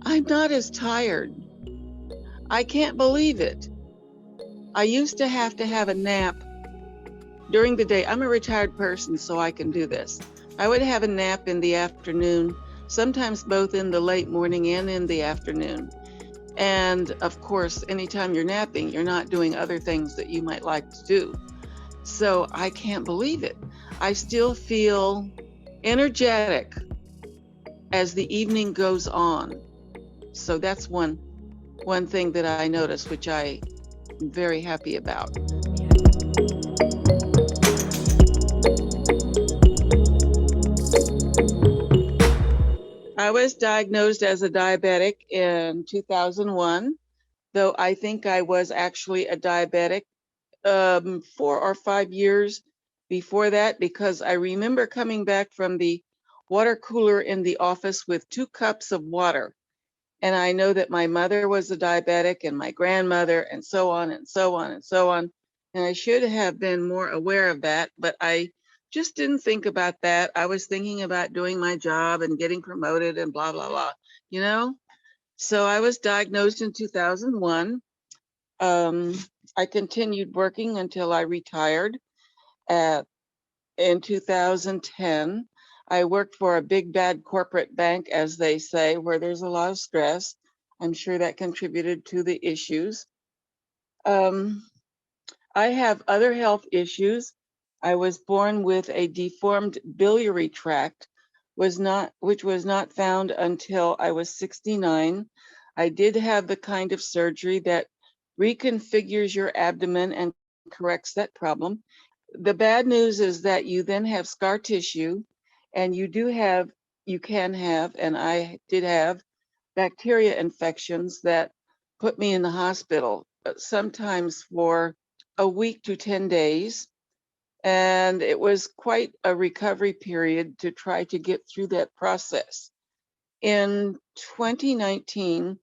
I'm not as tired. I can't believe it. I used to have a nap during the day. I'm a retired person, so I can do this. I would have a nap in the afternoon, sometimes both in the late morning and in the afternoon. And of course, anytime you're napping, you're not doing other things that you might like to do. So I can't believe it. I still feel energetic as the evening goes on. So that's one thing that I noticed, which I am very happy about. I was diagnosed as a diabetic in 2001, though I think I was actually a diabetic 4 or 5 years before that, because I remember coming back from the water cooler in the office with 2 cups of water. And I know that my mother was a diabetic and my grandmother, and so on and so on and so on. And I should have been more aware of that, but I just didn't think about that. I was thinking about doing my job and getting promoted and blah, blah, blah, you know? So I was diagnosed in 2001. Um, I continued working until I retired at, in 2010. I worked for a big bad corporate bank, as they say, where there's a lot of stress. I'm sure that contributed to the issues. Um, I have other health issues. I was born with a deformed biliary tract, which was not found until I was 69. I did have the kind of surgery that reconfigures your abdomen and corrects that problem. The bad news is that you then have scar tissue, and you can have, and I did have bacteria infections that put me in the hospital, sometimes for a week to 10 days. And it was quite a recovery period to try to get through that process. In 2019,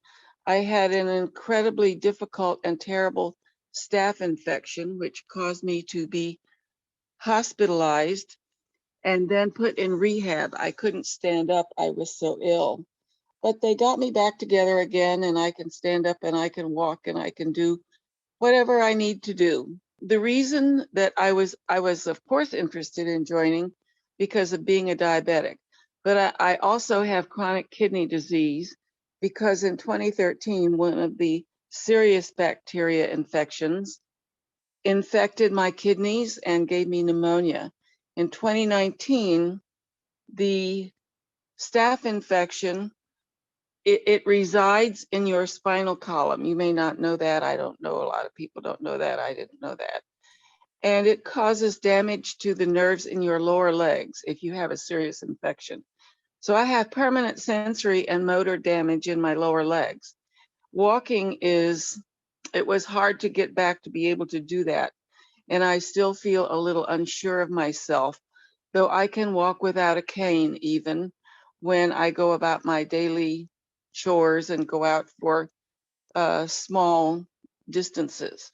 I had an incredibly difficult and terrible staph infection, which caused me to be hospitalized and then put in rehab. I couldn't stand up, I was so ill. But they got me back together again, and I can stand up and I can walk and I can do whatever I need to do. The reason that I was of course interested in joining because of being a diabetic, but I also have chronic kidney disease because in 2013, one of the serious bacteria infections infected my kidneys and gave me pneumonia. In 2019, the staph infection, it resides in your spinal column. You may not know that. I don't know. A lot of people don't know that. I didn't know that. And it causes damage to the nerves in your lower legs if you have a serious infection. So I have permanent sensory and motor damage in my lower legs. Walking it was hard to get back to be able to do that. And I still feel a little unsure of myself, though I can walk without a cane even when I go about my daily chores and go out for small distances.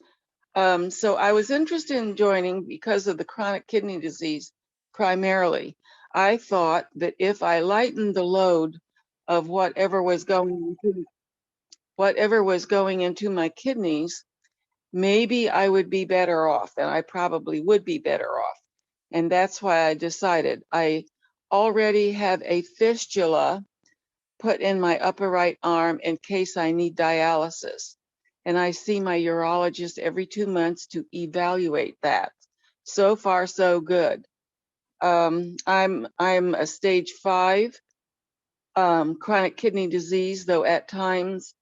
So I was interested in joining because of the chronic kidney disease primarily. I thought that if I lightened the load of whatever was going into my kidneys, maybe I would be better off, and I probably would be better off. And that's why I decided. I already have a fistula put in my upper right arm in case I need dialysis. And I see my urologist every 2 months to evaluate that. So far, so good. I'm a stage 5 chronic kidney disease, though at times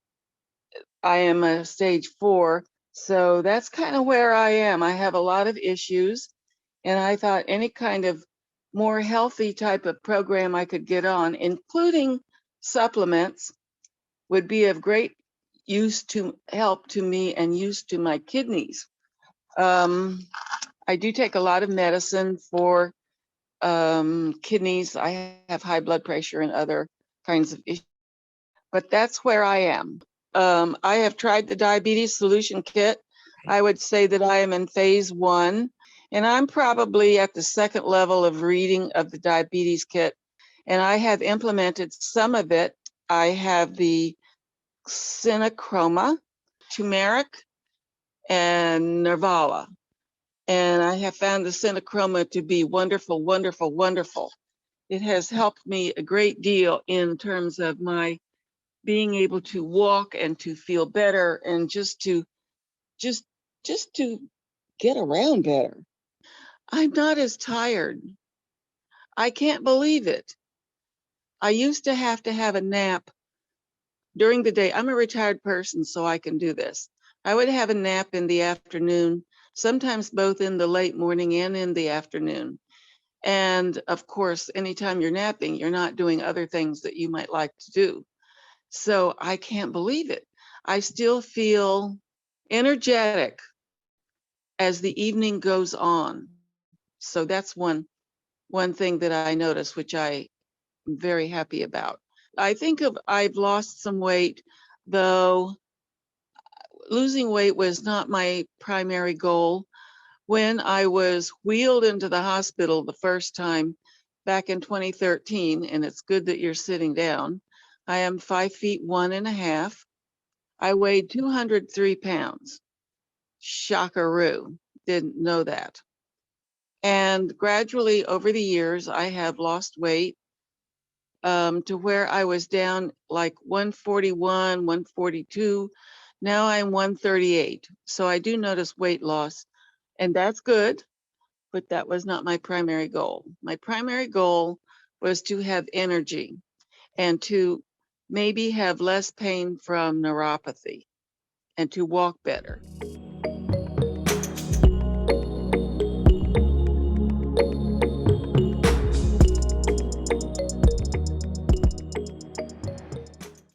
I am a stage 4. So that's kind of where I am. I have a lot of issues, and I thought any kind of more healthy type of program I could get on, including supplements, would be of great help to me and use to my kidneys. I do take a lot of medicine for kidneys. I have high blood pressure and other kinds of issues, but that's where I am. I have tried the diabetes solution kit. I would say that I am in phase 1, and I'm probably at the second level of reading of the diabetes kit. And I have implemented some of it I have the Cinachroma, turmeric, and Nervala. And I have found the Cinachroma to be wonderful, wonderful, wonderful. It has helped me a great deal in terms of my being able to walk and to feel better and just just to get around better. I'm not as tired. I can't believe it. I used to have a nap during the day. I'm a retired person, so I can do this. I would have a nap in the afternoon, sometimes both in the late morning and in the afternoon. And of course, anytime you're napping, you're not doing other things that you might like to do. So I can't believe it. I still feel energetic as the evening goes on. So that's one thing that I notice, which I am very happy about. I've lost some weight, though losing weight was not my primary goal. When I was wheeled into the hospital the first time back in 2013, and it's good that you're sitting down, I am 5 feet 1.5. I weighed 203 pounds. Shockaroo. Didn't know that. And gradually over the years, I have lost weight to where I was down like 141, 142. Now I'm 138. So I do notice weight loss, and that's good, but that was not my primary goal. My primary goal was to have energy and to maybe have less pain from neuropathy and to walk better.